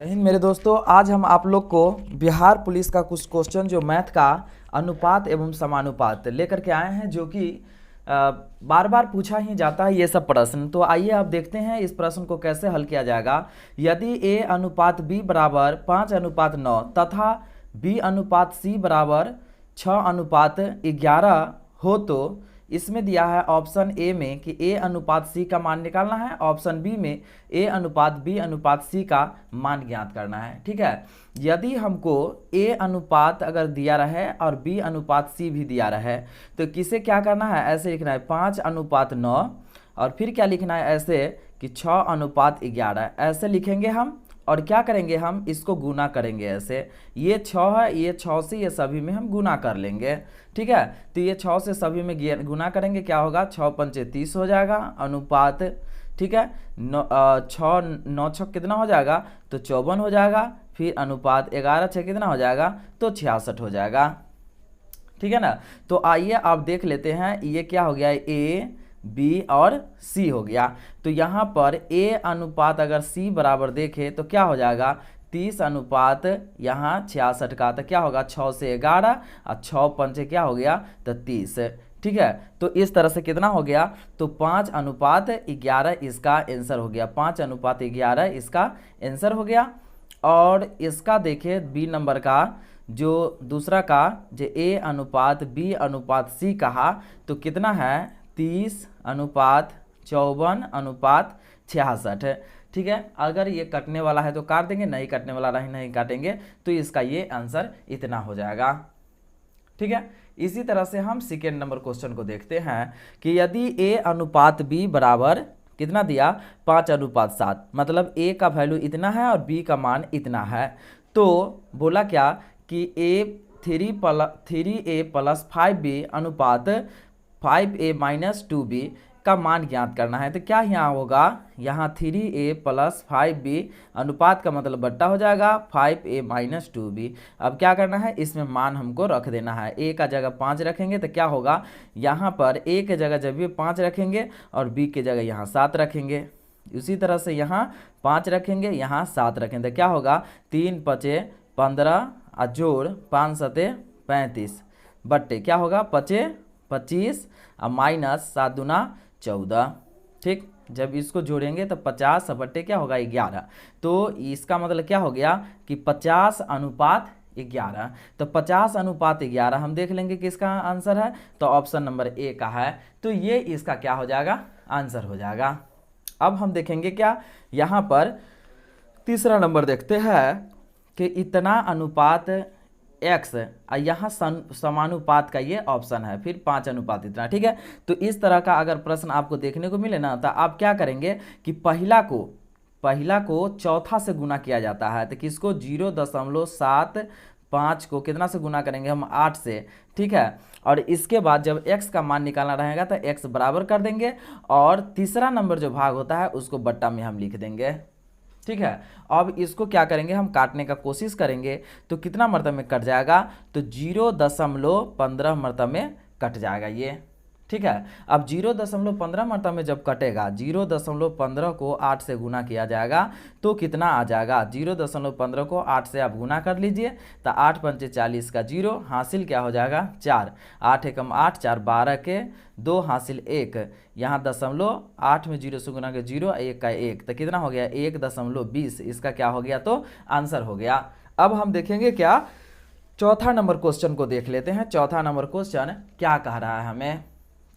जय हिंद मेरे दोस्तों। आज हम आप लोग को बिहार पुलिस का कुछ क्वेश्चन जो मैथ का अनुपात एवं समानुपात लेकर के आए हैं, जो कि बार बार पूछा ही जाता है ये सब प्रश्न। तो आइए आप देखते हैं इस प्रश्न को कैसे हल किया जाएगा। यदि a अनुपात b बराबर 5:9 तथा b अनुपात c बराबर 6:11 हो तो इसमें दिया है ऑप्शन ए में कि a अनुपात c का मान निकालना है, ऑप्शन बी में a अनुपात b अनुपात c का मान ज्ञात करना है। ठीक है, यदि हमको a अनुपात अगर दिया रहे और b अनुपात c भी दिया रहे तो किसे क्या करना है, ऐसे लिखना है 5:9 और फिर क्या लिखना है ऐसे कि 6:11 ऐसे लिखेंगे हम। और क्या करेंगे, हम इसको गुना करेंगे ऐसे, ये 6 है, ये 6 से ये सभी में हम गुना कर लेंगे। ठीक है, तो ये 6 से सभी में गुना करेंगे, क्या होगा 6 पंचे 30 हो जाएगा अनुपात। ठीक है, 9 6 कितना हो जाएगा तो 54 हो जाएगा। फिर अनुपात 11 6 कितना हो जाएगा तो 66 हो जाएगा। ठीक है ना। तो आइए आप देख लेते हैं, ये क्या हो गया, ए बी और सी हो गया। तो यहाँ पर a अनुपात अगर c बराबर देखे तो क्या हो जाएगा 30 अनुपात यहाँ 66 का, तो क्या होगा 6 से 11 और 6 पंचे क्या हो गया तो 30। ठीक है, तो इस तरह से कितना हो गया तो 5:11 इसका आंसर हो गया। 5:11 इसका आंसर हो गया। और इसका देखिए बी नंबर का जो दूसरा का जो a अनुपात b अनुपात c कहा तो कितना है 30:54:66। ठीक है, अगर ये कटने वाला है तो काट देंगे, नहीं कटने वाला नहीं काटेंगे, तो इसका ये आंसर इतना हो जाएगा। ठीक है, इसी तरह से हम सेकेंड नंबर क्वेश्चन को देखते हैं कि यदि a अनुपात b बराबर कितना दिया 5:7, मतलब a का वैल्यू इतना है और b का मान इतना है, तो बोला क्या कि 3a + 5b अनुपात 5a - 2b का मान ज्ञात करना है। तो क्या यहाँ होगा, यहाँ 3a + 5b अनुपात का मतलब बट्टा हो जाएगा 5a - 2b। अब क्या करना है, इसमें मान हमको रख देना है। a का जगह 5 रखेंगे तो क्या होगा, यहाँ पर a के जगह जब भी 5 रखेंगे और b के जगह यहाँ 7 रखेंगे, उसी तरह से यहाँ 5 रखेंगे यहाँ 7 रखेंगे, तो क्या होगा 3 5 15 और जोड़ 5 7 35 बट्टे क्या होगा 5 25 और -7 दूना 14। ठीक, जब इसको जोड़ेंगे तो 50 बट्टे क्या होगा 11। तो इसका मतलब क्या हो गया कि 50:11। तो 50:11 हम देख लेंगे किसका आंसर है, तो ऑप्शन नंबर ए का है। तो ये इसका क्या हो जाएगा आंसर हो जाएगा। अब हम देखेंगे क्या, यहाँ पर तीसरा नंबर देखते हैं कि इतना अनुपात x, यहाँ समानुपात का ये ऑप्शन है, फिर 5 अनुपात इतना। ठीक है, तो इस तरह का अगर प्रश्न आपको देखने को मिले ना तो आप क्या करेंगे कि पहला को चौथा से गुना किया जाता है। तो किसको 0.75 को कितना से गुना करेंगे हम 8 से। ठीक है, और इसके बाद जब x का मान निकालना रहेगा तो x बराबर कर देंगे और तीसरा नंबर जो भाग होता है उसको बट्टा में हम लिख देंगे। ठीक है, अब इसको क्या करेंगे हम काटने का कोशिश करेंगे तो कितना मरतबा में कट जाएगा तो 0.15 मरतबा में कट जाएगा ये। ठीक है, अब 0.15 मरतबा में जब कटेगा 0.15 को 8 से गुना किया जाएगा तो कितना आ जाएगा 0.15 को 8 से आप गुना कर लीजिए तो 8 पंचे 40 का 0 हासिल क्या हो जाएगा 4, 8 एकम 8 4 12 के 2 हासिल 1, यहाँ 0.8 में 0 से गुना के 0 1 का 1, तो कितना हो गया 1.20। इसका क्या हो गया तो आंसर हो गया। अब हम देखेंगे क्या चौथा नंबर क्वेश्चन को देख लेते हैं। चौथा नंबर क्वेश्चन क्या कह रहा है हमें,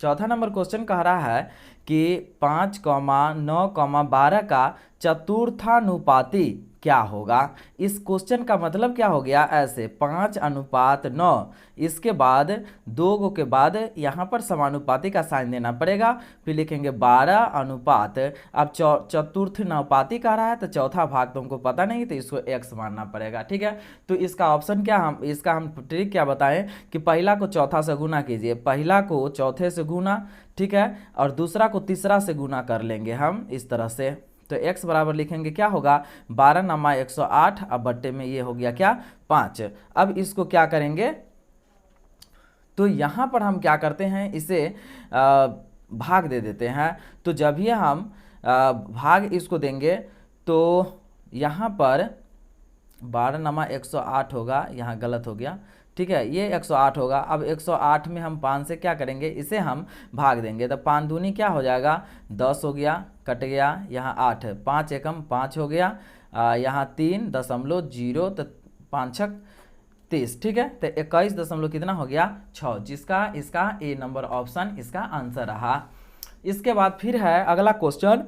चौथा नंबर क्वेश्चन कह रहा है कि 5,9,12 का चतुर्थानुपाती क्या होगा। इस क्वेश्चन का मतलब क्या हो गया, ऐसे 5:9, इसके बाद 2 के बाद यहाँ पर समानुपाती का साइन देना पड़ेगा, फिर लिखेंगे 12 अनुपात। अब चतुर्थानुपाती कह रहा है तो चौथा भाग तो हमको पता नहीं तो इसको x मानना पड़ेगा। ठीक है, तो इसका ऑप्शन क्या, हम ट्रिक क्या बताएं कि पहला को चौथा से गुना कीजिए, पहला को चौथे से गुना, ठीक है, और दूसरा को तीसरा से गुना कर लेंगे हम इस तरह से। तो x बराबर लिखेंगे क्या होगा 12 × 108, अब बट्टे में ये हो गया क्या 5। अब इसको क्या करेंगे तो यहाँ पर हम क्या करते हैं इसे भाग दे देते हैं। तो जब ये हम भाग इसको देंगे तो यहाँ पर 12 नमा 108 होगा, यहाँ गलत हो गया, ठीक है, ये 108 होगा। अब 108 में हम 5 से क्या करेंगे, इसे हम भाग देंगे, तो 5 दूनी क्या हो जाएगा 10 हो गया, कट गया, यहाँ 8, 5 एकम 5 हो गया, यहाँ 3.0, तो 5 छक 30, ठीक है, तो 21 दशमलव कितना हो गया 6, जिसका इसका ए नंबर ऑप्शन इसका आंसर रहा। इसके बाद फिर है अगला क्वेश्चन,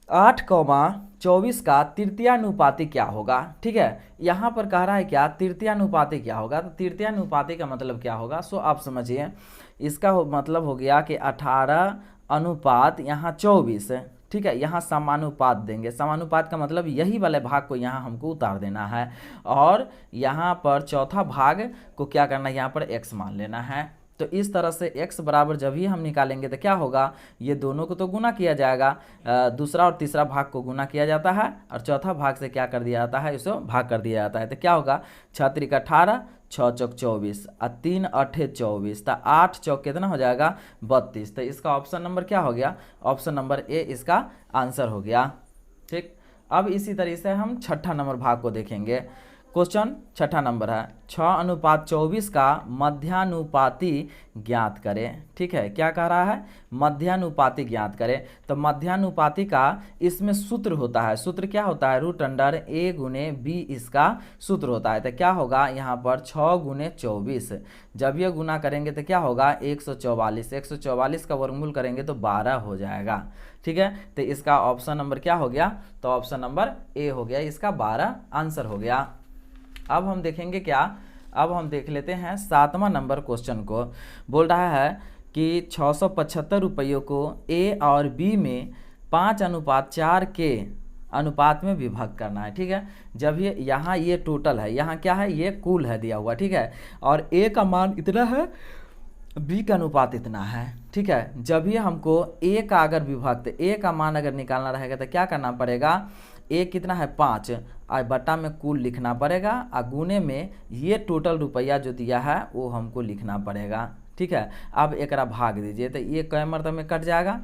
8,24 का तृतीयानुपाती क्या होगा, ठीक है। यहाँ पर कह रहा है क्या तृतीयानुपाती क्या होगा, तो तृतीयानुपाती का मतलब क्या होगा, सो आप समझिए, इसका मतलब हो गया कि 18 अनुपात यहाँ 24, ठीक है, यहाँ समानुपात देंगे। समानुपात का मतलब यही वाले भाग को यहाँ हमको उतार देना है, और यहाँ पर चौथा भाग को क्या करना है, यहाँ पर x मान लेना है। तो इस तरह से x बराबर जब ही हम निकालेंगे तो क्या होगा, ये दोनों को तो गुना किया जाएगा, दूसरा और तीसरा भाग को गुना किया जाता है, और चौथा भाग से क्या कर दिया जाता है, इसे भाग कर दिया जाता है। तो क्या होगा 6 त्रिक 18, 6 चौक 24 और 3 अठे 24, तो 8 चौक कितना हो जाएगा 32। तो इसका ऑप्शन नंबर क्या हो गया, ऑप्शन नंबर ए इसका आंसर हो गया, ठीक। अब इसी तरीके से हम छठा नंबर भाग को देखेंगे। क्वेश्चन छठा नंबर है, 6:24 का मध्यानुपाती ज्ञात करें, ठीक है। क्या कह रहा है, मध्यानुपाती ज्ञात करें। तो मध्यानुपाती का इसमें सूत्र होता है, सूत्र क्या होता है, √a गुने b इसका सूत्र होता है। तो क्या होगा यहाँ पर 6 गुने 24, जब ये गुना करेंगे तो क्या होगा 144, 144 का वर्गमूल करेंगे तो 12 हो जाएगा, ठीक है। तो इसका ऑप्शन नंबर क्या हो गया, तो ऑप्शन नंबर ए हो गया, इसका 12 आंसर हो गया। अब हम देखेंगे क्या, अब हम देख लेते हैं 7वां नंबर क्वेश्चन को। बोल रहा है कि 675 रुपयों को ए और बी में 5:4 के अनुपात में विभक्त करना है, ठीक है। जब ये यहाँ ये टोटल है, यहाँ क्या है, ये कुल है दिया हुआ, ठीक है, और ए का मान इतना है, बी का अनुपात इतना है, ठीक है। जब ये हमको ए का अगर विभक्त, ए का मान अगर निकालना रहेगा तो क्या करना पड़ेगा, ए कितना है 5, और बटा में कुल लिखना पड़ेगा, और गुने में ये टोटल रुपया जो दिया है वो हमको लिखना पड़ेगा, ठीक है। अब एक भाग दीजिए, तो ये कै मरतबे में कट जाएगा,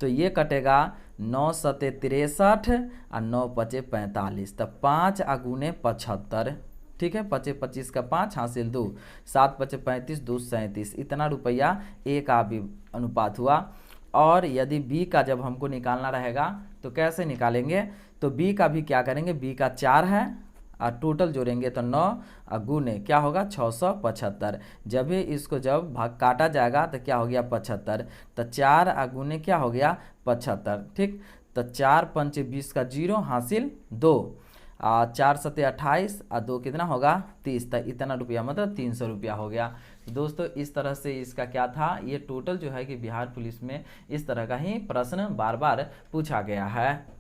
तो ये कटेगा 9 सते 63 और 9 पचे 45, तो 5 और गुने 75, ठीक है, 5 25 का 5 हासिल 2, 7 पचे 35, 2 37, इतना रुपया ए का भी अनुपात हुआ। और यदि बी का जब हमको निकालना रहेगा तो कैसे निकालेंगे, तो बी का भी क्या करेंगे, बी का 4 है और टोटल जोड़ेंगे तो 9 और गुने क्या होगा 675, जब इसको जब भाग काटा जाएगा तो क्या हो गया 75, तो 4 और गुने क्या हो गया 75, ठीक। तो 4 पंचे 20 का 0 हासिल 2, 4 सते 28 और 2 कितना होगा 30, तो इतना रुपया मतलब 300 रुपया हो गया। दोस्तों इस तरह से इसका क्या था, ये टोटल जो है कि बिहार पुलिस में इस तरह का ही प्रश्न बार बार पूछा गया है।